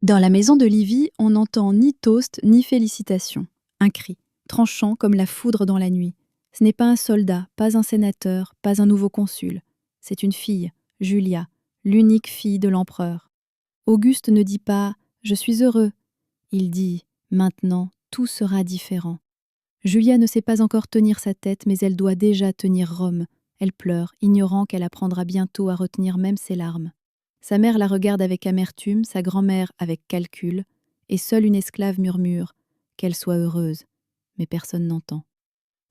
Dans la maison de Livy, on n'entend ni toast ni félicitations. Un cri, tranchant comme la foudre dans la nuit. Ce n'est pas un soldat, pas un sénateur, pas un nouveau consul. C'est une fille, Julia, l'unique fille de l'empereur. Auguste ne dit pas « Je suis heureux ». Il dit « Maintenant, tout sera différent ». Julia ne sait pas encore tenir sa tête, mais elle doit déjà tenir Rome. Elle pleure, ignorant qu'elle apprendra bientôt à retenir même ses larmes. Sa mère la regarde avec amertume, sa grand-mère avec calcul, et seule une esclave murmure « Qu'elle soit heureuse ». Mais personne n'entend.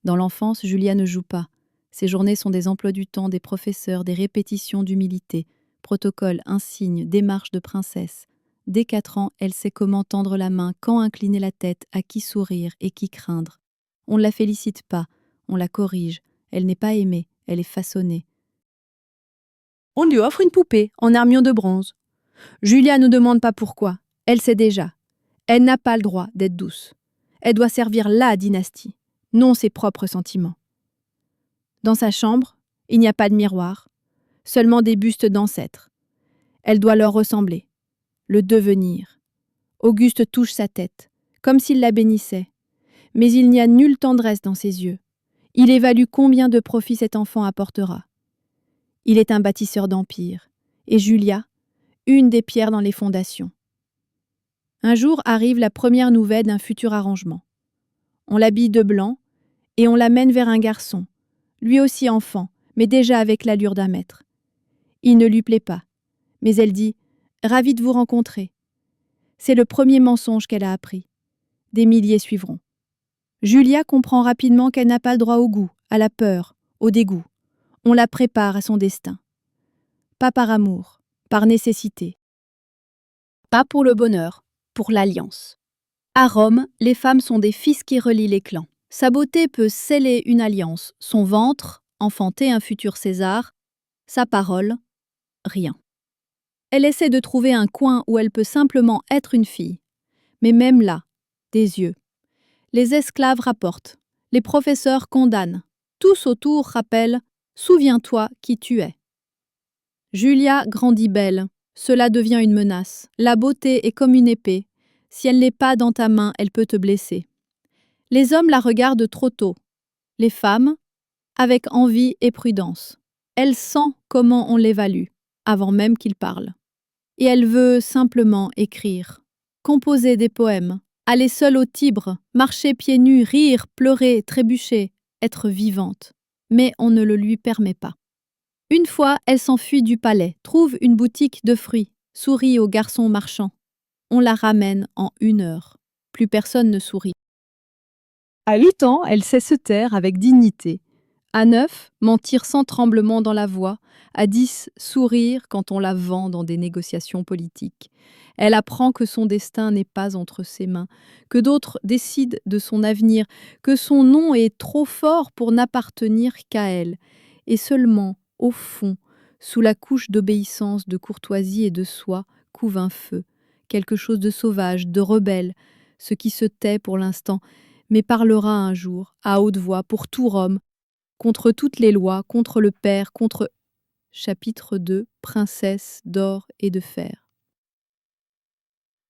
Dans l'enfance, Julia ne joue pas. Ses journées sont des emplois du temps, des professeurs, des répétitions d'humilité, protocoles, insignes, démarches de princesse. Dès 4 ans, elle sait comment tendre la main, quand incliner la tête, à qui sourire et qui craindre. On ne la félicite pas, on la corrige. Elle n'est pas aimée, elle est façonnée. On lui offre une poupée en armure de bronze. Julia ne demande pas pourquoi, elle sait déjà. Elle n'a pas le droit d'être douce. Elle doit servir la dynastie, non ses propres sentiments. Dans sa chambre, il n'y a pas de miroir, seulement des bustes d'ancêtres. Elle doit leur ressembler, le devenir. Auguste touche sa tête, comme s'il la bénissait. Mais il n'y a nulle tendresse dans ses yeux. Il évalue combien de profit cet enfant apportera. Il est un bâtisseur d'empire, et Julia, une des pierres dans les fondations. Un jour arrive la première nouvelle d'un futur arrangement. On l'habille de blanc, et on l'amène vers un garçon, lui aussi enfant, mais déjà avec l'allure d'un maître. Il ne lui plaît pas, mais elle dit « Ravie de vous rencontrer ». C'est le premier mensonge qu'elle a appris. Des milliers suivront. Julia comprend rapidement qu'elle n'a pas le droit au goût, à la peur, au dégoût. On la prépare à son destin. Pas par amour, par nécessité. Pas pour le bonheur, pour l'alliance. À Rome, les femmes sont des fils qui relient les clans. Sa beauté peut sceller une alliance, son ventre, enfanter un futur César, sa parole, rien. Elle essaie de trouver un coin où elle peut simplement être une fille. Mais même là, des yeux. Les esclaves rapportent, les professeurs condamnent. Tous autour rappellent « Souviens-toi qui tu es ». Julia grandit belle, cela devient une menace. La beauté est comme une épée. Si elle n'est pas dans ta main, elle peut te blesser. Les hommes la regardent trop tôt. Les femmes, avec envie et prudence. Elle sent comment on l'évalue, avant même qu'il parle. Et elle veut simplement écrire, composer des poèmes, aller seule au Tibre, marcher pieds nus, rire, pleurer, trébucher, être vivante. Mais on ne le lui permet pas. Une fois, elle s'enfuit du palais, trouve une boutique de fruits, sourit au garçon marchand. On la ramène en 1 heure. Plus personne ne sourit. À 8 ans, elle sait se taire avec dignité. À 9, mentir sans tremblement dans la voix. À 10, sourire quand on la vend dans des négociations politiques. Elle apprend que son destin n'est pas entre ses mains, que d'autres décident de son avenir, que son nom est trop fort pour n'appartenir qu'à elle. Et seulement, au fond, sous la couche d'obéissance, de courtoisie et de soi, couve un feu, quelque chose de sauvage, de rebelle, ce qui se tait pour l'instant, mais parlera un jour, à haute voix, pour tout Rome, contre toutes les lois, contre le père, contre... Chapitre 2, Princesse d'or et de fer.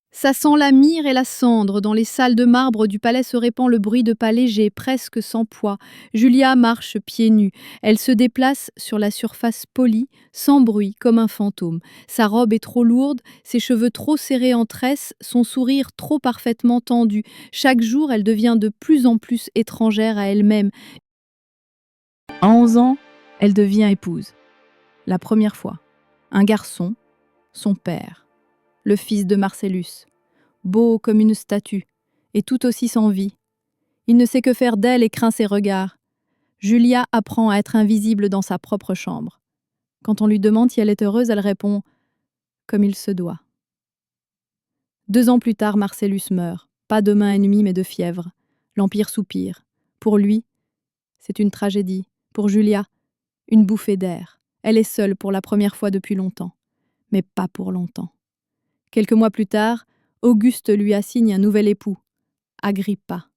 Ça sent la myrrhe et la cendre. Dans les salles de marbre du palais se répand le bruit de pas légers, presque sans poids. Julia marche pieds nus. Elle se déplace sur la surface polie, sans bruit, comme un fantôme. Sa robe est trop lourde, ses cheveux trop serrés en tresse, son sourire trop parfaitement tendu. Chaque jour, elle devient de plus en plus étrangère à elle-même. À 11 ans, elle devient épouse. La première fois. Un garçon, son père. Le fils de Marcellus, beau comme une statue, et tout aussi sans vie. Il ne sait que faire d'elle et craint ses regards. Julia apprend à être invisible dans sa propre chambre. Quand on lui demande si elle est heureuse, elle répond « comme il se doit ». 2 ans plus tard, Marcellus meurt, pas de main ennemie mais de fièvre. L'Empire soupire. Pour lui, c'est une tragédie. Pour Julia, une bouffée d'air. Elle est seule pour la première fois depuis longtemps. Mais pas pour longtemps. Quelques mois plus tard, Auguste lui assigne un nouvel époux, Agrippa.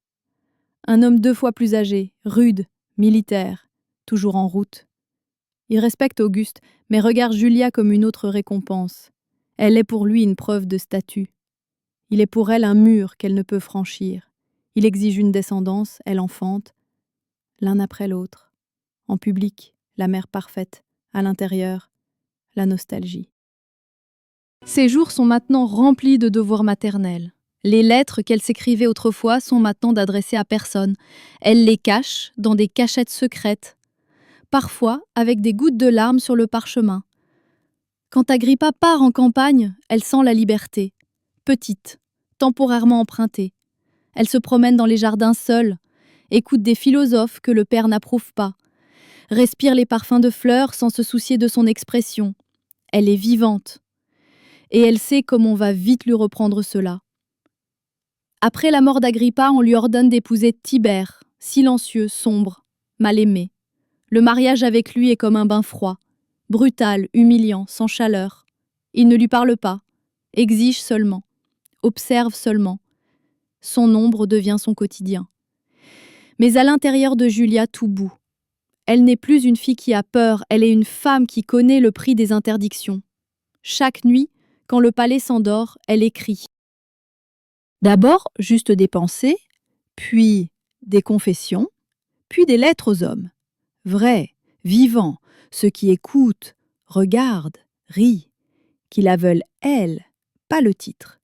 Un homme 2 fois plus âgé, rude, militaire, toujours en route. Il respecte Auguste, mais regarde Julia comme une autre récompense. Elle est pour lui une preuve de statut. Il est pour elle un mur qu'elle ne peut franchir. Il exige une descendance, elle enfante, l'un après l'autre. En public, la mère parfaite, à l'intérieur, la nostalgie. Ses jours sont maintenant remplis de devoirs maternels. Les lettres qu'elle s'écrivait autrefois sont maintenant adressées à personne. Elle les cache dans des cachettes secrètes, parfois avec des gouttes de larmes sur le parchemin. Quand Agrippa part en campagne, elle sent la liberté, petite, temporairement empruntée. Elle se promène dans les jardins seule, écoute des philosophes que le père n'approuve pas, respire les parfums de fleurs sans se soucier de son expression. Elle est vivante. Et elle sait comme on va vite lui reprendre cela. Après la mort d'Agrippa, on lui ordonne d'épouser Tibère, silencieux, sombre, mal aimé. Le mariage avec lui est comme un bain froid, brutal, humiliant, sans chaleur. Il ne lui parle pas, exige seulement, observe seulement. Son ombre devient son quotidien. Mais à l'intérieur de Julia, tout bout. Elle n'est plus une fille qui a peur, elle est une femme qui connaît le prix des interdictions. Chaque nuit, quand le palais s'endort, elle écrit. D'abord, juste des pensées, puis des confessions, puis des lettres aux hommes. Vrais, vivants, ceux qui écoutent, regardent, rient, qui la veulent elle, pas le titre.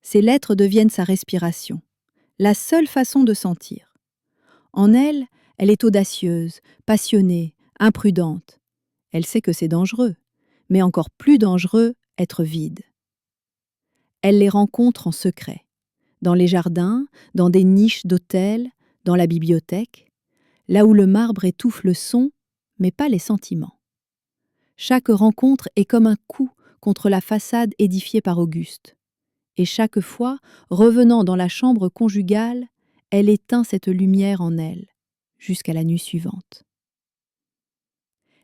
Ces lettres deviennent sa respiration, la seule façon de sentir. En elle, elle est audacieuse, passionnée, imprudente. Elle sait que c'est dangereux, mais encore plus dangereux, être vide. Elle les rencontre en secret, dans les jardins, dans des niches d'hôtels, dans la bibliothèque, là où le marbre étouffe le son, mais pas les sentiments. Chaque rencontre est comme un coup contre la façade édifiée par Auguste. Et chaque fois, revenant dans la chambre conjugale, elle éteint cette lumière en elle, jusqu'à la nuit suivante.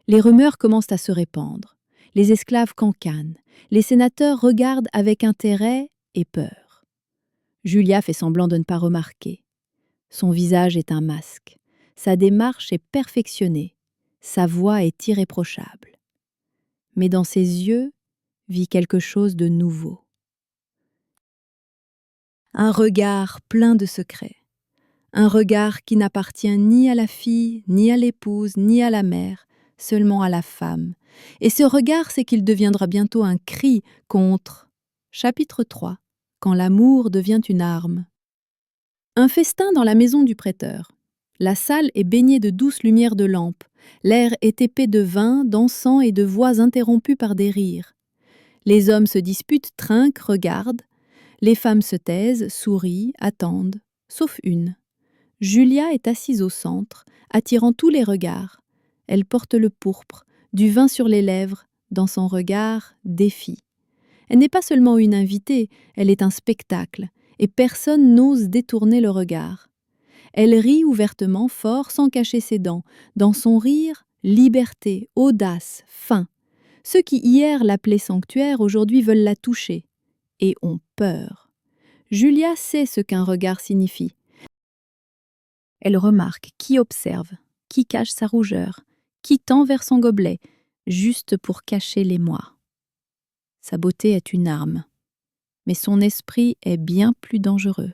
Les rumeurs commencent à se répandre. Les esclaves cancanent. Les sénateurs regardent avec intérêt et peur. Julia fait semblant de ne pas remarquer. Son visage est un masque. Sa démarche est perfectionnée. Sa voix est irréprochable. Mais dans ses yeux vit quelque chose de nouveau. Un regard plein de secrets. Un regard qui n'appartient ni à la fille, ni à l'épouse, ni à la mère, seulement à la femme. Et ce regard, c'est qu'il deviendra bientôt un cri contre... Chapitre 3. Quand l'amour devient une arme. Un festin dans la maison du prêteur. La salle est baignée de douces lumières de lampes. L'air est épais de vin, d'encens et de voix interrompues par des rires. Les hommes se disputent, trinquent, regardent. Les femmes se taisent, sourient, attendent, sauf une. Julia est assise au centre, attirant tous les regards. Elle porte le pourpre, du vin sur les lèvres, dans son regard, défi. Elle n'est pas seulement une invitée, elle est un spectacle, et personne n'ose détourner le regard. Elle rit ouvertement, fort, sans cacher ses dents. Dans son rire, liberté, audace, faim. Ceux qui hier l'appelaient sanctuaire, aujourd'hui veulent la toucher, et ont peur. Julia sait ce qu'un regard signifie. Elle remarque qui observe, qui cache sa rougeur, qui tend vers son gobelet, juste pour cacher l'émoi. Sa beauté est une arme, mais son esprit est bien plus dangereux.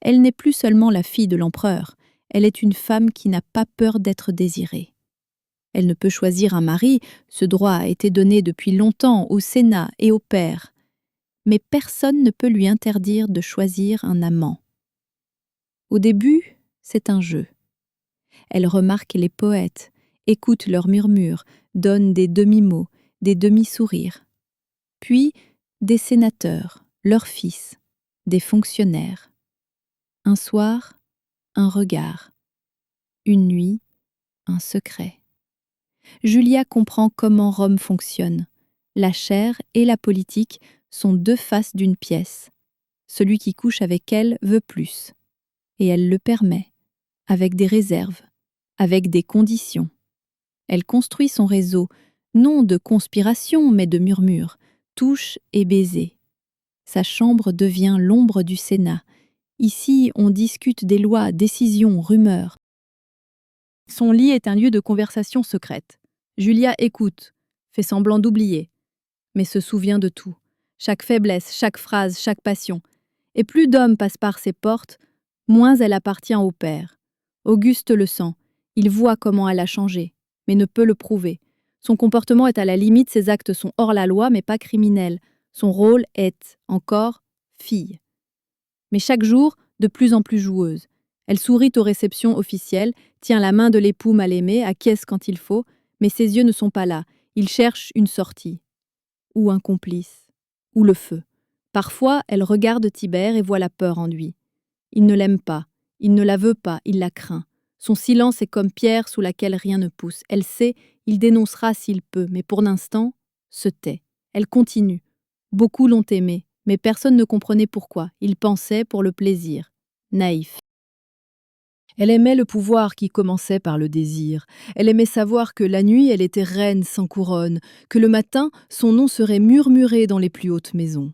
Elle n'est plus seulement la fille de l'empereur, elle est une femme qui n'a pas peur d'être désirée. Elle ne peut choisir un mari, ce droit a été donné depuis longtemps au Sénat et au père, mais personne ne peut lui interdire de choisir un amant. Au début, c'est un jeu. Elle remarque les poètes, écoute leurs murmures, donne des demi-mots, des demi-sourires. Puis, des sénateurs, leurs fils, des fonctionnaires. Un soir, un regard. Une nuit, un secret. Julia comprend comment Rome fonctionne. La chair et la politique sont deux faces d'une pièce. Celui qui couche avec elle veut plus. Et elle le permet, avec des réserves, avec des conditions. Elle construit son réseau, non de conspiration, mais de murmures, touches et baisers. Sa chambre devient l'ombre du Sénat. Ici, on discute des lois, décisions, rumeurs. Son lit est un lieu de conversation secrète. Julia écoute, fait semblant d'oublier, mais se souvient de tout. chaque faiblesse, chaque phrase, chaque passion. Et plus d'hommes passent par ses portes, moins elle appartient au père. Auguste le sent, il voit comment elle a changé, mais ne peut le prouver. Son comportement est à la limite, ses actes sont hors la loi, mais pas criminels. Son rôle est, encore, fille. Mais chaque jour, de plus en plus joueuse. Elle sourit aux réceptions officielles, tient la main de l'époux mal aimé, acquiesce quand il faut, mais ses yeux ne sont pas là. Il cherche une sortie. Ou un complice. Ou le feu. Parfois, elle regarde Tibère et voit la peur en lui. Il ne l'aime pas, il ne la veut pas, il la craint. Son silence est comme pierre sous laquelle rien ne pousse. Elle sait, il dénoncera s'il peut, mais pour l'instant, se tait. Elle continue. Beaucoup l'ont aimé, mais personne ne comprenait pourquoi. Il pensait pour le plaisir. Naïf. Elle aimait le pouvoir qui commençait par le désir. Elle aimait savoir que la nuit, elle était reine sans couronne, que le matin, son nom serait murmuré dans les plus hautes maisons.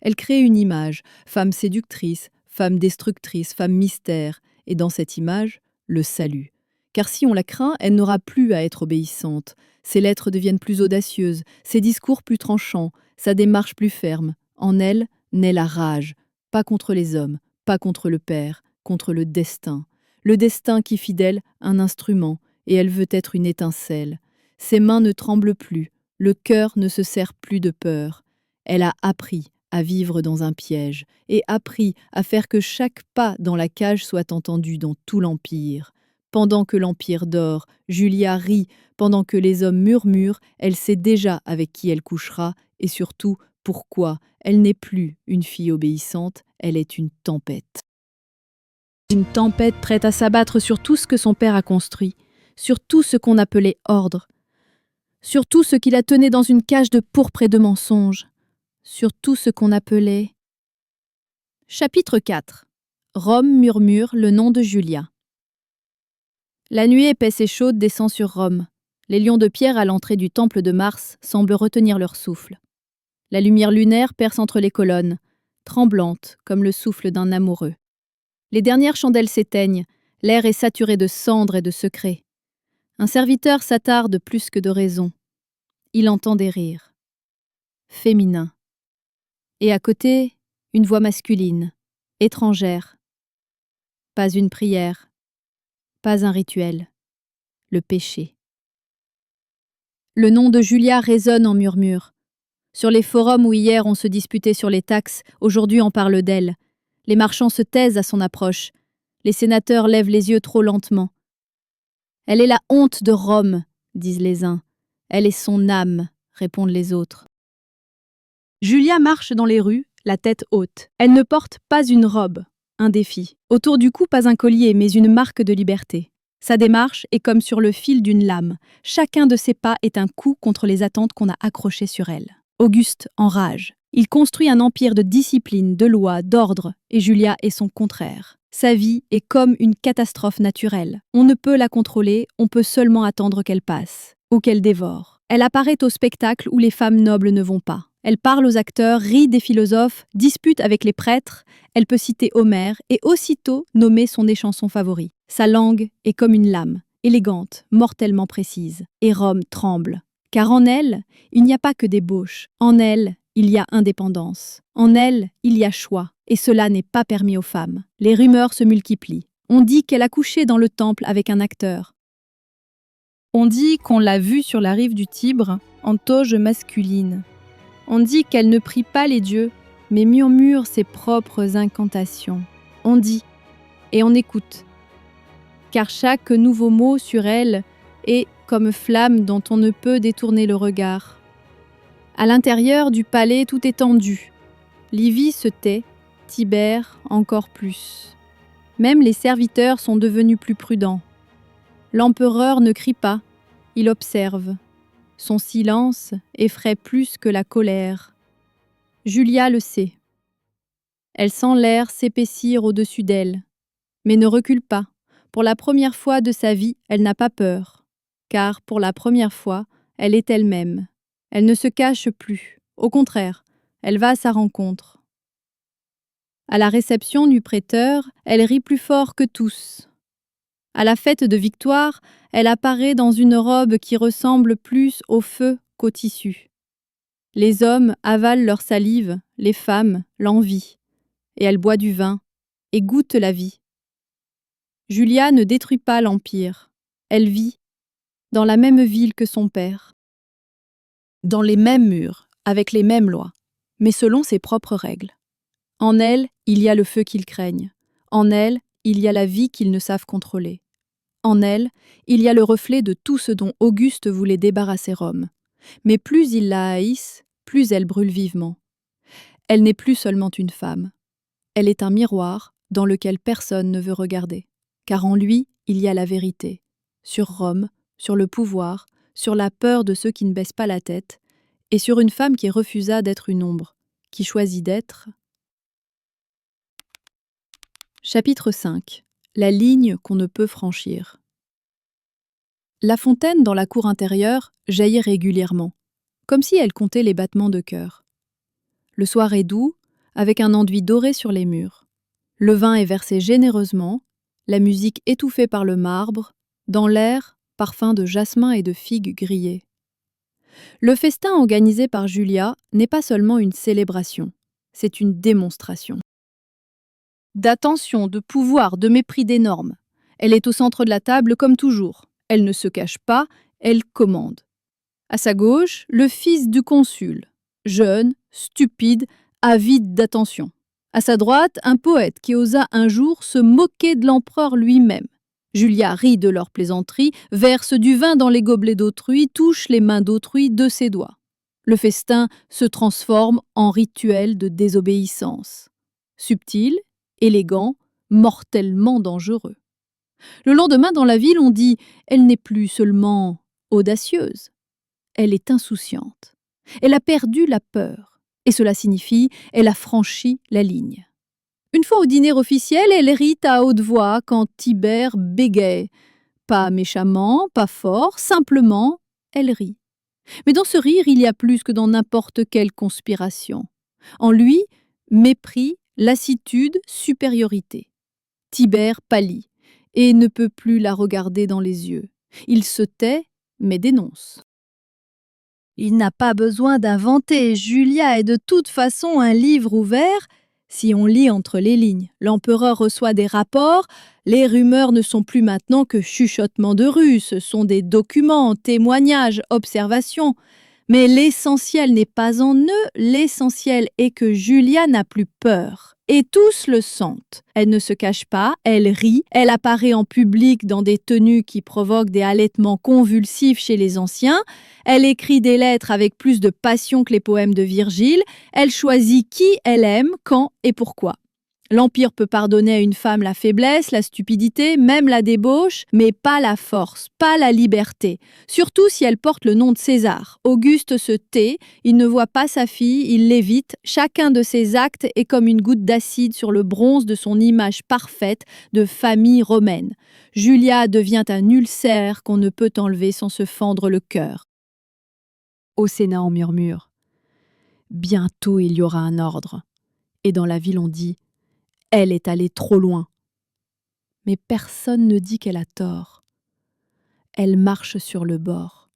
Elle crée une image, femme séductrice, femme destructrice, femme mystère, et dans cette image, le salut. Car si on la craint, elle n'aura plus à être obéissante. Ses lettres deviennent plus audacieuses, ses discours plus tranchants, sa démarche plus ferme. En elle naît la rage, pas contre les hommes, pas contre le père, contre le destin. Le destin qui fit d'elle un instrument, et elle veut être une étincelle. Ses mains ne tremblent plus, le cœur ne se serre plus de peur. Elle a appris à vivre dans un piège, et appris à faire que chaque pas dans la cage soit entendu dans tout l'Empire. Pendant que l'Empire dort, Julia rit, pendant que les hommes murmurent, elle sait déjà avec qui elle couchera, et surtout pourquoi. Elle n'est plus une fille obéissante, elle est une tempête. Une tempête prête à s'abattre sur tout ce que son père a construit, sur tout ce qu'on appelait ordre, sur tout ce qui la tenait dans une cage de pourpre et de mensonges, sur tout ce qu'on appelait... Chapitre 4. Rome murmure le nom de Julia. La nuit épaisse et chaude descend sur Rome. Les lions de pierre à l'entrée du temple de Mars semblent retenir leur souffle. La lumière lunaire perce entre les colonnes, tremblante comme le souffle d'un amoureux. Les dernières chandelles s'éteignent, l'air est saturé de cendres et de secrets. Un serviteur s'attarde plus que de raison. Il entend des rires. Féminins. Et à côté, une voix masculine, étrangère. Pas une prière, pas un rituel. Le péché. Le nom de Julia résonne en murmures. Sur les forums où hier on se disputait sur les taxes, aujourd'hui on parle d'elle. Les marchands se taisent à son approche. Les sénateurs lèvent les yeux trop lentement. Elle est la honte de Rome, disent les uns. Elle est son âme, répondent les autres. Julia marche dans les rues, la tête haute. Elle ne porte pas une robe, un défi. Autour du cou, pas un collier, mais une marque de liberté. Sa démarche est comme sur le fil d'une lame. Chacun de ses pas est un coup contre les attentes qu'on a accrochées sur elle. Auguste enrage. Il construit un empire de discipline, de loi, d'ordre, et Julia est son contraire. Sa vie est comme une catastrophe naturelle. On ne peut la contrôler, on peut seulement attendre qu'elle passe, ou qu'elle dévore. Elle apparaît au spectacle où les femmes nobles ne vont pas. Elle parle aux acteurs, rit des philosophes, dispute avec les prêtres, elle peut citer Homère et aussitôt nommer son des chansons favoris. Sa langue est comme une lame, élégante, mortellement précise. Et Rome tremble. Car en elle, il n'y a pas que débauche. En elle, il y a indépendance. En elle, il y a choix. Et cela n'est pas permis aux femmes. Les rumeurs se multiplient. On dit qu'elle a couché dans le temple avec un acteur. On dit qu'on l'a vue sur la rive du Tibre, en toge masculine. On dit qu'elle ne prie pas les dieux, mais murmure ses propres incantations. On dit, et on écoute. Car chaque nouveau mot sur elle est comme flamme dont on ne peut détourner le regard. À l'intérieur du palais, tout est tendu. Livie se tait, Tibère encore plus. Même les serviteurs sont devenus plus prudents. L'empereur ne crie pas, il observe. Son silence effraie plus que la colère. Julia le sait. Elle sent l'air s'épaissir au-dessus d'elle, mais ne recule pas. Pour la première fois de sa vie, elle n'a pas peur, car pour la première fois, elle est elle-même. Elle ne se cache plus. Au contraire, elle va à sa rencontre. À la réception du prêteur, elle rit plus fort que tous. À la fête de victoire, elle apparaît dans une robe qui ressemble plus au feu qu'au tissu. Les hommes avalent leur salive, les femmes l'envie, et elle boit du vin, et goûte la vie. Julia ne détruit pas l'Empire, elle vit dans la même ville que son père, dans les mêmes murs, avec les mêmes lois, mais selon ses propres règles. En elle, il y a le feu qu'ils craignent, en elle, il y a la vie qu'ils ne savent contrôler. En elle, il y a le reflet de tout ce dont Auguste voulait débarrasser Rome. Mais plus ils la haïssent, plus elle brûle vivement. Elle n'est plus seulement une femme. Elle est un miroir dans lequel personne ne veut regarder. Car en lui, il y a la vérité. Sur Rome, sur le pouvoir, sur la peur de ceux qui ne baissent pas la tête, et sur une femme qui refusa d'être une ombre, qui choisit d'être... Chapitre 5. La ligne qu'on ne peut franchir. La fontaine dans la cour intérieure jaillit régulièrement, comme si elle comptait les battements de cœur. Le soir est doux, avec un enduit doré sur les murs. Le vin est versé généreusement, la musique étouffée par le marbre, dans l'air, parfum de jasmin et de figues grillées. Le festin organisé par Julia n'est pas seulement une célébration, c'est une démonstration. D'attention, de pouvoir, de mépris des normes. Elle est au centre de la table comme toujours. Elle ne se cache pas, elle commande. À sa gauche, le fils du consul, jeune, stupide, avide d'attention. À sa droite, un poète qui osa un jour se moquer de l'empereur lui-même. Julia rit de leurs plaisanteries, verse du vin dans les gobelets d'autrui, touche les mains d'autrui de ses doigts. Le festin se transforme en rituel de désobéissance. Subtil, élégant, mortellement dangereux. Le lendemain, dans la ville, on dit « elle n'est plus seulement audacieuse ». Elle est insouciante. Elle a perdu la peur. Et cela signifie elle a franchi la ligne. Une fois au dîner officiel, elle rit à haute voix quand Tibère bégaye. Pas méchamment, pas fort, simplement, elle rit. Mais dans ce rire, il y a plus que dans n'importe quelle conspiration. En lui, mépris, lassitude, supériorité. Tibère pâlit et ne peut plus la regarder dans les yeux. Il se tait, mais dénonce. Il n'a pas besoin d'inventer, Julia est de toute façon un livre ouvert. Si on lit entre les lignes, l'empereur reçoit des rapports, les rumeurs ne sont plus maintenant que chuchotements de rue, ce sont des documents, témoignages, observations. Mais l'essentiel n'est pas en eux, l'essentiel est que Julia n'a plus peur. Et tous le sentent. Elle ne se cache pas, elle rit, elle apparaît en public dans des tenues qui provoquent des halètements convulsifs chez les anciens, elle écrit des lettres avec plus de passion que les poèmes de Virgile, elle choisit qui elle aime, quand et pourquoi. L'Empire peut pardonner à une femme la faiblesse, la stupidité, même la débauche, mais pas la force, pas la liberté. Surtout si elle porte le nom de César. Auguste se tait, il ne voit pas sa fille, il l'évite. Chacun de ses actes est comme une goutte d'acide sur le bronze de son image parfaite de famille romaine. Julia devient un ulcère qu'on ne peut enlever sans se fendre le cœur. Au Sénat, on murmure. Bientôt il y aura un ordre. Et dans la ville, on dit elle est allée trop loin. Mais personne ne dit qu'elle a tort. Elle marche sur le bord,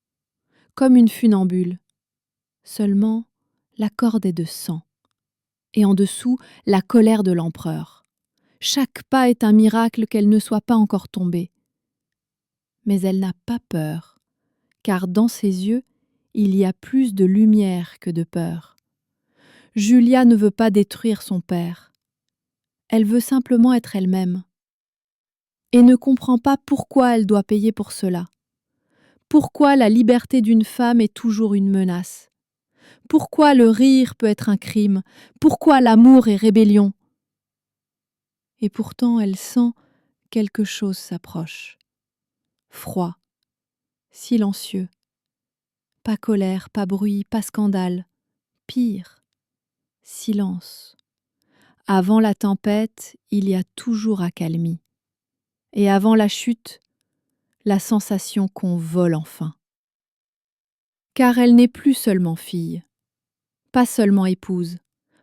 comme une funambule. Seulement, la corde est de sang. Et en dessous, la colère de l'empereur. Chaque pas est un miracle qu'elle ne soit pas encore tombée. Mais elle n'a pas peur, car dans ses yeux, il y a plus de lumière que de peur. Julia ne veut pas détruire son père. Elle veut simplement être elle-même. Et ne comprend pas pourquoi elle doit payer pour cela. Pourquoi la liberté d'une femme est toujours une menace. Pourquoi le rire peut être un crime. Pourquoi l'amour est rébellion. Et pourtant elle sent quelque chose s'approche. Froid, silencieux. Pas colère, pas bruit, pas scandale. Pire, silence. Avant la tempête, il y a toujours accalmie. Et avant la chute, la sensation qu'on vole enfin. Car elle n'est plus seulement fille, pas seulement épouse,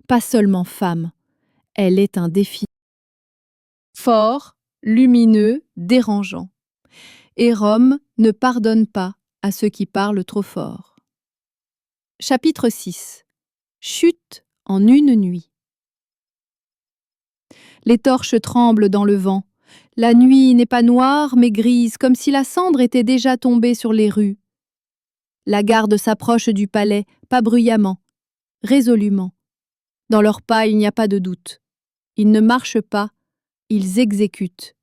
pas seulement femme, elle est un défi. Fort, lumineux, dérangeant. Et Rome ne pardonne pas à ceux qui parlent trop fort. Chapitre 6. Chute en une nuit. Les torches tremblent dans le vent. La nuit n'est pas noire, mais grise, comme si la cendre était déjà tombée sur les rues. La garde s'approche du palais, pas bruyamment, résolument. Dans leurs pas, il n'y a pas de doute. Ils ne marchent pas, ils exécutent.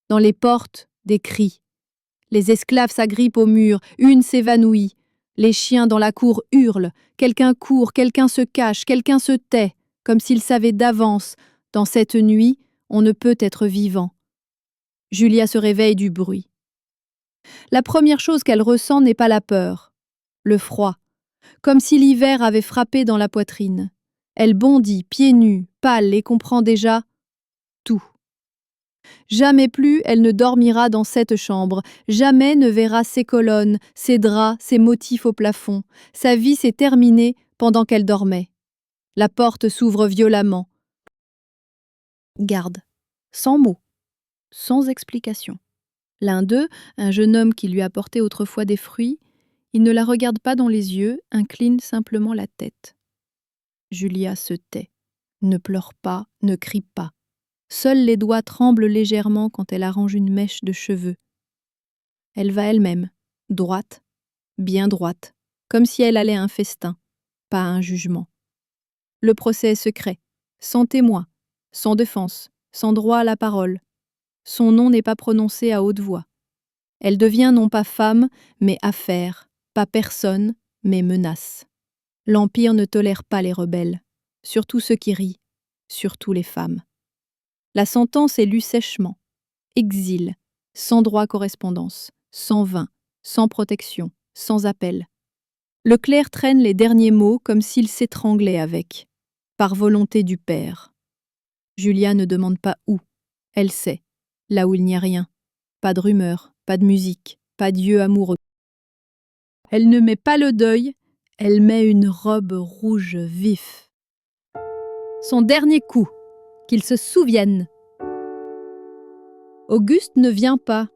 Dans les portes, des cris. Les esclaves s'agrippent au mur, une s'évanouit. Les chiens dans la cour hurlent. Quelqu'un court, quelqu'un se cache, quelqu'un se tait, comme s'il savait d'avance. Dans cette nuit, on ne peut être vivant. Julia se réveille du bruit. La première chose qu'elle ressent n'est pas la peur, le froid, comme si l'hiver avait frappé dans la poitrine. Elle bondit, pieds nus, pâle, et comprend déjà tout. Jamais plus elle ne dormira dans cette chambre, jamais ne verra ces colonnes, ces draps, ces motifs au plafond. Sa vie s'est terminée pendant qu'elle dormait. La porte s'ouvre violemment. Garde, sans mots, sans explication. L'un d'eux, un jeune homme qui lui apportait autrefois des fruits, il ne la regarde pas dans les yeux, incline simplement la tête. Julia se tait, ne pleure pas, ne crie pas. Seuls les doigts tremblent légèrement quand elle arrange une mèche de cheveux. Elle va elle-même, droite, bien droite, comme si elle allait à un festin, pas à un jugement. Le procès est secret, sans témoin, sans défense, sans droit à la parole. Son nom n'est pas prononcé à haute voix. Elle devient non pas femme, mais affaire, pas personne, mais menace. L'Empire ne tolère pas les rebelles, surtout ceux qui rient, surtout les femmes. La sentence est lue sèchement. Exil, sans droit à correspondance, sans vin, sans protection, sans appel. Le clerc traîne les derniers mots comme s'il s'étranglait avec, par volonté du père. Julia ne demande pas où. Elle sait, là où il n'y a rien. Pas de rumeur, pas de musique, pas d'yeux amoureux. Elle ne met pas le deuil, elle met une robe rouge vif. Son dernier coup, qu'il se souvienne. Auguste ne vient pas,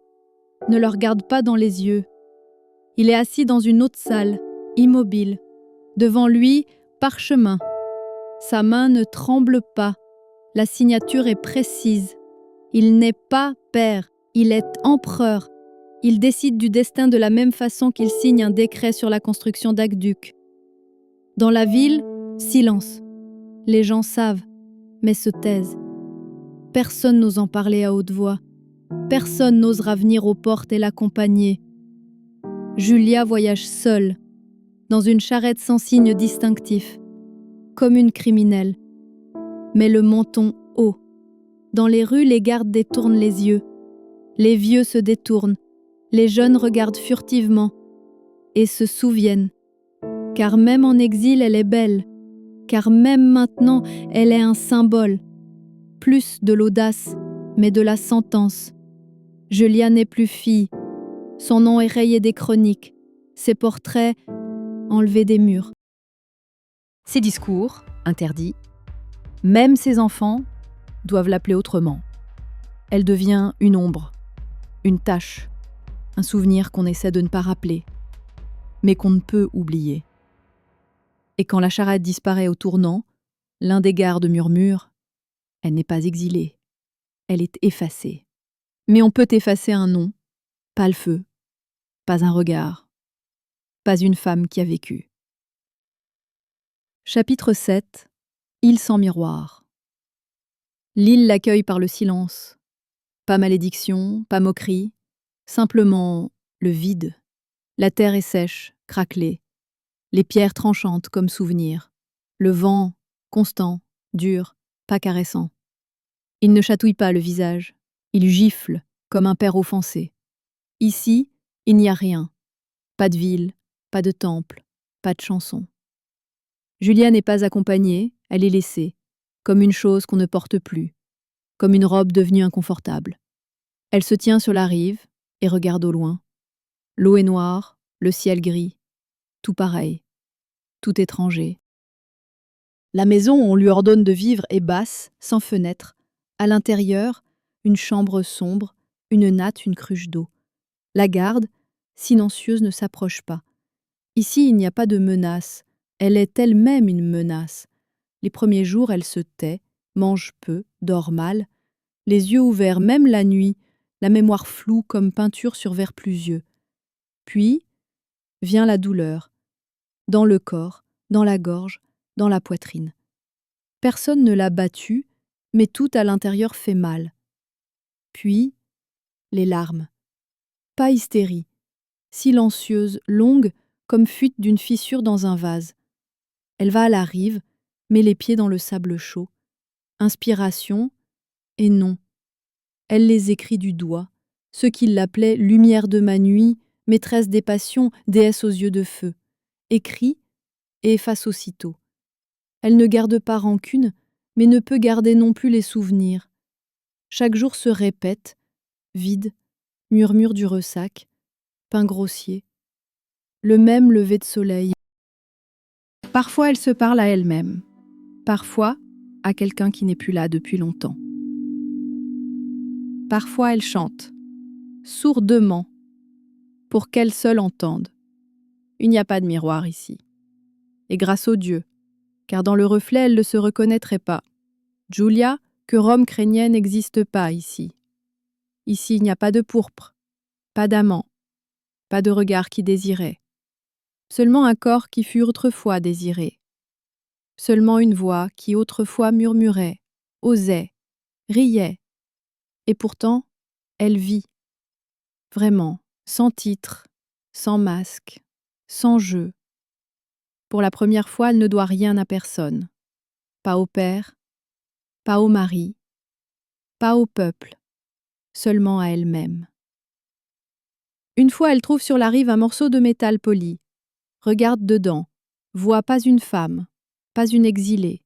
ne le regarde pas dans les yeux. Il est assis dans une autre salle, immobile. Devant lui, parchemin. Sa main ne tremble pas. La signature est précise. Il n'est pas père, il est empereur. Il décide du destin de la même façon qu'il signe un décret sur la construction d'aqueducs. Dans la ville, silence. Les gens savent, mais se taisent. Personne n'ose en parler à haute voix. Personne n'osera venir aux portes et l'accompagner. Julia voyage seule, dans une charrette sans signe distinctif, comme une criminelle. Mais le menton haut. Dans les rues, les gardes détournent les yeux. Les vieux se détournent. Les jeunes regardent furtivement et se souviennent. Car même en exil, elle est belle. Car même maintenant, elle est un symbole. Plus de l'audace, mais de la sentence. Julia n'est plus fille. Son nom est rayé des chroniques. Ses portraits enlevés des murs. Ses discours, interdits. Même ses enfants doivent l'appeler autrement. Elle devient une ombre, une tache, un souvenir qu'on essaie de ne pas rappeler, mais qu'on ne peut oublier. Et quand la charrette disparaît au tournant, l'un des gardes murmure « Elle n'est pas exilée, elle est effacée ». Mais on peut effacer un nom, pas le feu, pas un regard, pas une femme qui a vécu. Chapitre 7. Île sans miroir. L'île l'accueille par le silence. Pas malédiction, pas moquerie, simplement le vide. La terre est sèche, craquelée. Les pierres tranchantes comme souvenirs. Le vent, constant, dur, pas caressant. Il ne chatouille pas le visage. Il gifle comme un père offensé. Ici, il n'y a rien. Pas de ville, pas de temple, pas de chanson. Julia n'est pas accompagnée, elle est laissée, comme une chose qu'on ne porte plus, comme une robe devenue inconfortable. Elle se tient sur la rive et regarde au loin. L'eau est noire, le ciel gris, tout pareil, tout étranger. La maison où on lui ordonne de vivre est basse, sans fenêtre. À l'intérieur, une chambre sombre, une natte, une cruche d'eau. La garde, silencieuse, ne s'approche pas. Ici, il n'y a pas de menace. Elle est elle-même une menace. Les premiers jours, elle se tait, mange peu, dort mal, les yeux ouverts même la nuit, la mémoire floue comme peinture sur verre pluvieux. Puis vient la douleur, dans le corps, dans la gorge, dans la poitrine. Personne ne l'a battue, mais tout à l'intérieur fait mal. Puis, les larmes. Pas hystérie, silencieuse, longue, comme fuite d'une fissure dans un vase. Elle va à la rive, met les pieds dans le sable chaud. Inspiration, et non. Elle les écrit du doigt, ceux qui l'appelaient lumière de ma nuit, maîtresse des passions, déesse aux yeux de feu. Écrit et efface aussitôt. Elle ne garde pas rancune, mais ne peut garder non plus les souvenirs. Chaque jour se répète, vide, murmure du ressac, pain grossier, le même lever de soleil. Parfois elle se parle à elle-même, parfois à quelqu'un qui n'est plus là depuis longtemps. Parfois elle chante, sourdement, pour qu'elle seule entende. Il n'y a pas de miroir ici. Et grâce au Dieu, car dans le reflet elle ne se reconnaîtrait pas. Julia, que Rome craignait, n'existe pas ici. Ici il n'y a pas de pourpre, pas d'amant, pas de regard qui désirait. Seulement un corps qui fut autrefois désiré. Seulement une voix qui autrefois murmurait, osait, riait. Et pourtant, elle vit. Vraiment, sans titre, sans masque, sans jeu. Pour la première fois, elle ne doit rien à personne. Pas au père, pas au mari, pas au peuple, seulement à elle-même. Une fois, elle trouve sur la rive un morceau de métal poli. Regarde dedans, voit pas une femme, pas une exilée,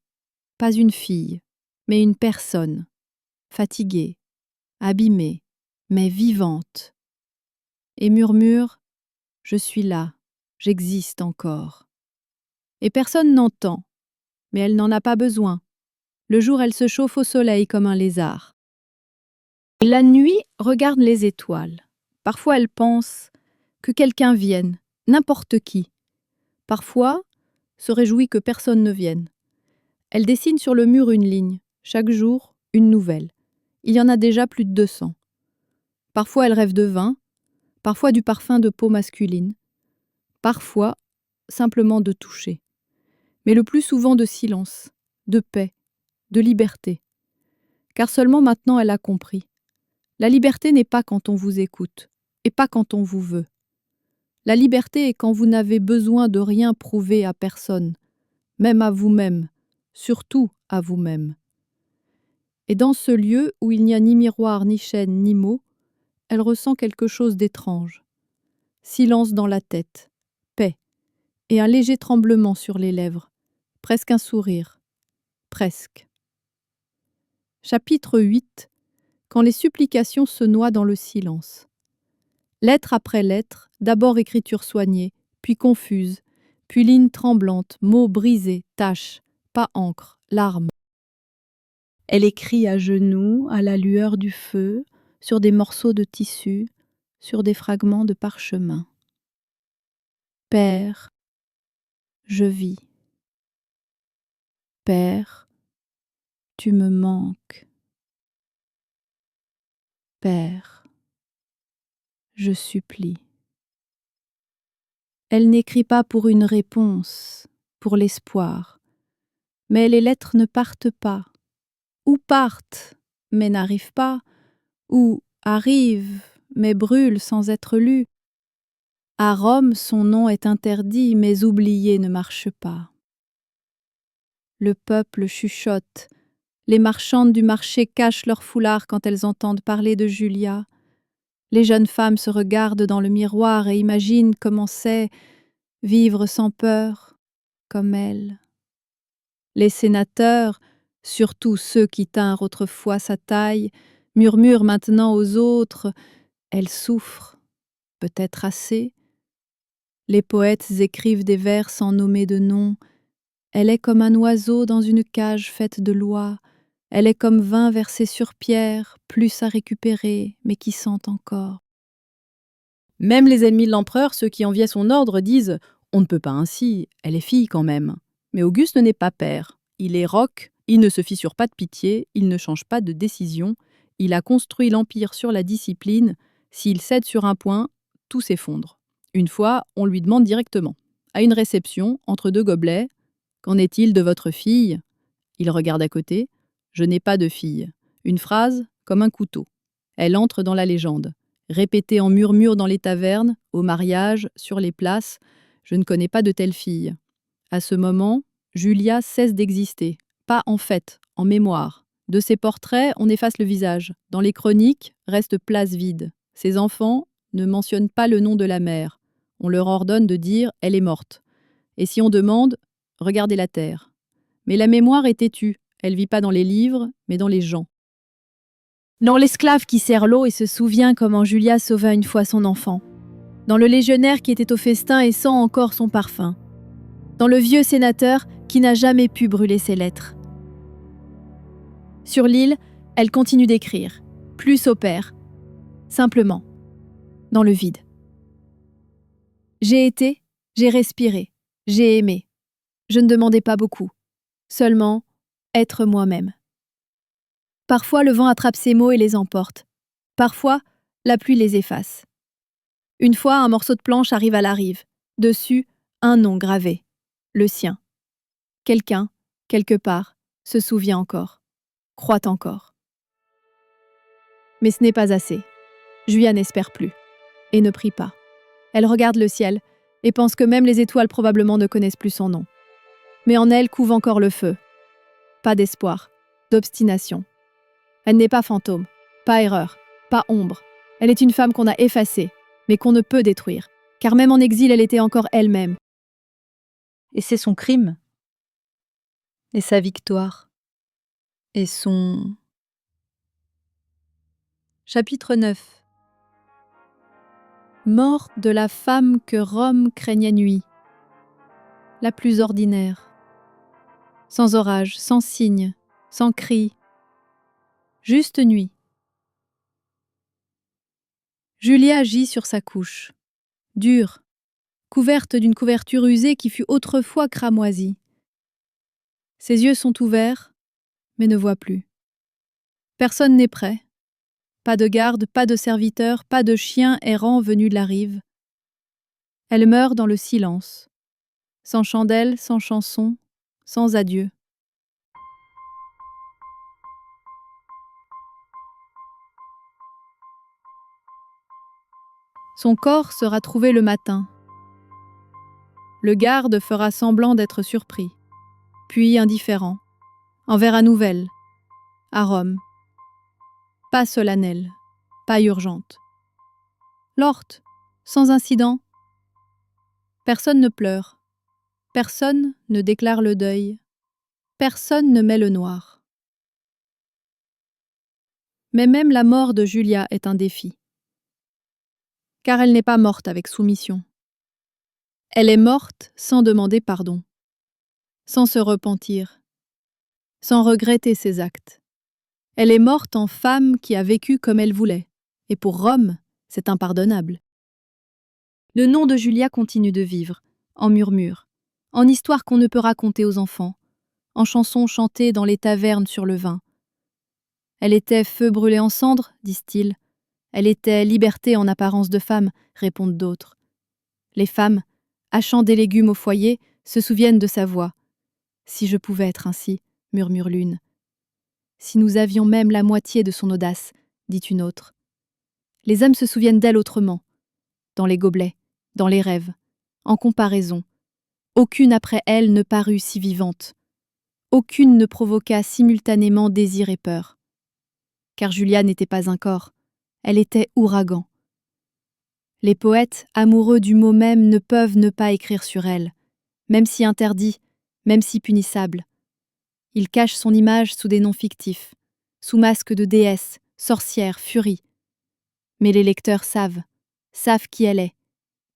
pas une fille, mais une personne, fatiguée, abîmée, mais vivante, et murmure « Je suis là, j'existe encore ». Et personne n'entend, mais elle n'en a pas besoin. Le jour, elle se chauffe au soleil comme un lézard. La nuit, regarde les étoiles. Parfois, elle pense que quelqu'un vienne, n'importe qui. Parfois, se réjouit que personne ne vienne. Elle dessine sur le mur une ligne, chaque jour, une nouvelle. Il y en a déjà plus de 200. Parfois, elle rêve de vin, parfois du parfum de peau masculine, parfois simplement de toucher. Mais le plus souvent de silence, de paix, de liberté. Car seulement maintenant elle a compris. La liberté n'est pas quand on vous écoute, et pas quand on vous veut. La liberté est quand vous n'avez besoin de rien prouver à personne, même à vous-même, surtout à vous-même. Et dans ce lieu où il n'y a ni miroir, ni chaîne, ni mots, elle ressent quelque chose d'étrange. Silence dans la tête, paix, et un léger tremblement sur les lèvres, presque un sourire, presque. Chapitre 8. Quand les supplications se noient dans le silence. Lettre après lettre, d'abord écriture soignée, puis confuse, puis ligne tremblante, mots brisés, taches, pas encre, larmes. Elle écrit à genoux, à la lueur du feu, sur des morceaux de tissu, sur des fragments de parchemin. Père, je vis. Père, tu me manques. Père, je supplie. Elle n'écrit pas pour une réponse, pour l'espoir. Mais les lettres ne partent pas. Ou partent, mais n'arrivent pas. Ou arrivent, mais brûlent sans être lues. À Rome, son nom est interdit, mais oublié ne marche pas. Le peuple chuchote. Les marchandes du marché cachent leur foulard quand elles entendent parler de Julia. Les jeunes femmes se regardent dans le miroir et imaginent comment c'est vivre sans peur, comme elle. Les sénateurs, surtout ceux qui tinrent autrefois sa taille, murmurent maintenant aux autres « Elle souffre, peut-être assez ». Les poètes écrivent des vers sans nommer de nom. Elle est comme un oiseau dans une cage faite de lois. Elle est comme vin versé sur pierre, plus à récupérer, mais qui sent encore. Même les ennemis de l'empereur, ceux qui enviaient son ordre, disent On ne peut pas ainsi, elle est fille quand même. Mais Auguste n'est pas père. Il est roc, il ne se fissure pas de pitié, il ne change pas de décision, il a construit l'empire sur la discipline. S'il cède sur un point, tout s'effondre. Une fois, on lui demande directement, à une réception, entre deux gobelets, qu'en est-il de votre fille? Il regarde à côté. Je n'ai pas de fille. Une phrase comme un couteau. Elle entre dans la légende. Répétée en murmure dans les tavernes, au mariage, sur les places. Je ne connais pas de telle fille. À ce moment, Julia cesse d'exister. Pas en fait, en mémoire. De ses portraits, on efface le visage. Dans les chroniques, reste place vide. Ses enfants ne mentionnent pas le nom de la mère. On leur ordonne de dire « elle est morte ». Et si on demande « regardez la terre ». Mais la mémoire est têtue. Elle vit pas dans les livres, mais dans les gens. Dans l'esclave qui sert l'eau et se souvient comment Julia sauva une fois son enfant. Dans le légionnaire qui était au festin et sent encore son parfum. Dans le vieux sénateur qui n'a jamais pu brûler ses lettres. Sur l'île, elle continue d'écrire, plus au père, simplement, dans le vide. J'ai été, j'ai respiré, j'ai aimé. Je ne demandais pas beaucoup, seulement être moi-même. Parfois, le vent attrape ces mots et les emporte. Parfois, la pluie les efface. Une fois, un morceau de planche arrive à la rive. Dessus, un nom gravé. Le sien. Quelqu'un, quelque part, se souvient encore, croit encore. Mais ce n'est pas assez. Julia n'espère plus, et ne prie pas. Elle regarde le ciel, et pense que même les étoiles probablement ne connaissent plus son nom. Mais en elle couve encore le feu. Pas d'espoir, d'obstination. Elle n'est pas fantôme, pas erreur, pas ombre. Elle est une femme qu'on a effacée, mais qu'on ne peut détruire, car même en exil, elle était encore elle-même. Et c'est son crime. Et sa victoire. Et son... Chapitre 9. Mort de la femme que Rome craignait nuit. La plus ordinaire. Sans orage, sans signe, sans cri. Juste nuit. Julia gît sur sa couche, dure, couverte d'une couverture usée qui fut autrefois cramoisie. Ses yeux sont ouverts, mais ne voient plus. Personne n'est prêt. Pas de garde, pas de serviteur, pas de chien errant venu de la rive. Elle meurt dans le silence, sans chandelle, sans chanson, sans adieu. Son corps sera trouvé le matin. Le garde fera semblant d'être surpris, puis indifférent, enverra à nouvelle, à Rome. Pas solennelle, pas urgente. L'orte, sans incident. Personne ne pleure, personne ne déclare le deuil, personne ne met le noir. Mais même la mort de Julia est un défi. Car elle n'est pas morte avec soumission. Elle est morte sans demander pardon, sans se repentir, sans regretter ses actes. Elle est morte en femme qui a vécu comme elle voulait, et pour Rome, c'est impardonnable. Le nom de Julia continue de vivre, en murmures, en histoires qu'on ne peut raconter aux enfants, en chansons chantées dans les tavernes sur le vin. Elle était feu brûlé en cendres, disent-ils. Elle était liberté en apparence de femme, répondent d'autres. Les femmes, hachant des légumes au foyer, se souviennent de sa voix. Si je pouvais être ainsi, murmure l'une. Si nous avions même la moitié de son audace, dit une autre. Les hommes se souviennent d'elle autrement, dans les gobelets, dans les rêves, en comparaison. Aucune après elle ne parut si vivante. Aucune ne provoqua simultanément désir et peur. Car Julia n'était pas un corps, elle était ouragan. Les poètes, amoureux du mot même, ne peuvent ne pas écrire sur elle, même si interdit, même si punissable. Ils cachent son image sous des noms fictifs, sous masque de déesse, sorcière, furie. Mais les lecteurs savent qui elle est,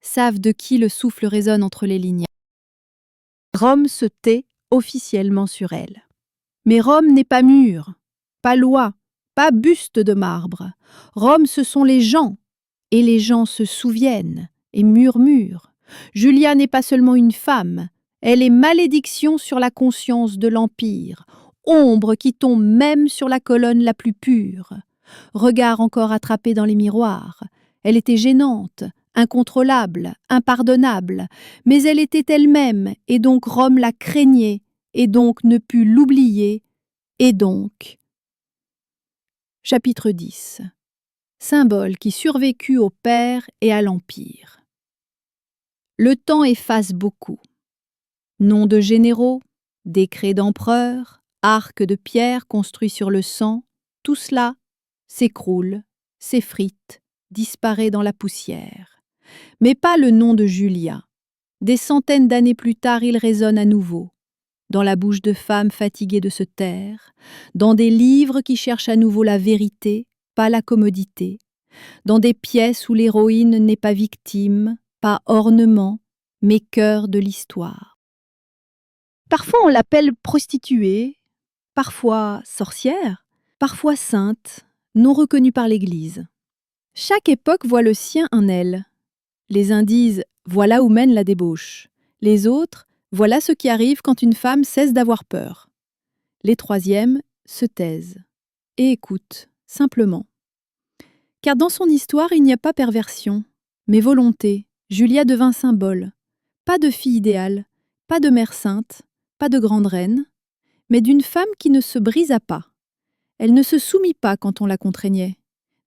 savent de qui le souffle résonne entre les lignes. Rome se tait officiellement sur elle. Mais Rome n'est pas mur, pas loi, pas buste de marbre. Rome, ce sont les gens, et les gens se souviennent et murmurent. Julia n'est pas seulement une femme, elle est malédiction sur la conscience de l'Empire, ombre qui tombe même sur la colonne la plus pure. Regard encore attrapé dans les miroirs, elle était gênante, incontrôlable, impardonnable, mais elle était elle-même, et donc Rome la craignait, et donc ne put l'oublier, et donc... Chapitre 10. Symbole qui survécut au Père et à l'Empire. Le temps efface beaucoup. Noms de généraux, décrets d'empereurs, arcs de pierre construits sur le sang, tout cela s'écroule, s'effrite, disparaît dans la poussière. Mais pas le nom de Julia. Des centaines d'années plus tard, il résonne à nouveau, dans la bouche de femmes fatiguées de se taire, dans des livres qui cherchent à nouveau la vérité, pas la commodité, dans des pièces où l'héroïne n'est pas victime, pas ornement, mais cœur de l'histoire. Parfois on l'appelle prostituée, parfois sorcière, parfois sainte, non reconnue par l'Église. Chaque époque voit le sien en elle. Les uns disent « voilà où mène la débauche », les autres « voilà ce qui arrive quand une femme cesse d'avoir peur ». Les troisièmes se taisent et écoutent, simplement. Car dans son histoire, il n'y a pas perversion, mais volonté. Julia devint symbole. Pas de fille idéale, pas de mère sainte, pas de grande reine, mais d'une femme qui ne se brisa pas. Elle ne se soumit pas quand on la contraignait,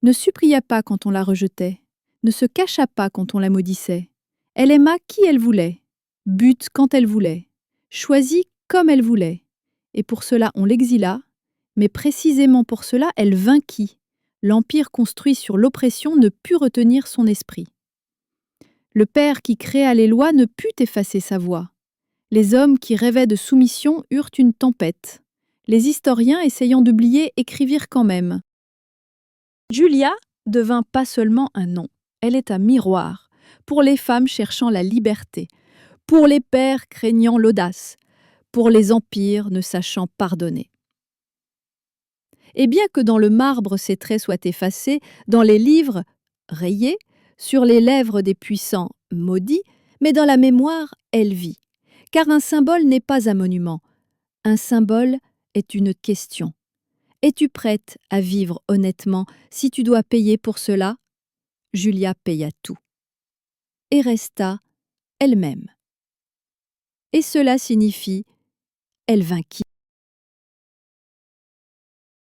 ne supplia pas quand on la rejetait, ne se cacha pas quand on la maudissait. Elle aima qui elle voulait, but quand elle voulait, choisit comme elle voulait. Et pour cela on l'exila, mais précisément pour cela elle vainquit. L'empire construit sur l'oppression ne put retenir son esprit. Le Père qui créa les lois ne put effacer sa voix. Les hommes qui rêvaient de soumission eurent une tempête. Les historiens, essayant d'oublier, écrivirent quand même. Julia devint pas seulement un nom, elle est un miroir, pour les femmes cherchant la liberté, pour les pères craignant l'audace, pour les empires ne sachant pardonner. Et bien que dans le marbre ses traits soient effacés, dans les livres rayés, sur les lèvres des puissants maudits, mais dans la mémoire elle vit. Car un symbole n'est pas un monument, un symbole est une question. Es-tu prête à vivre honnêtement si tu dois payer pour cela ? Julia paya tout. Et resta elle-même. Et cela signifie, elle vainquit.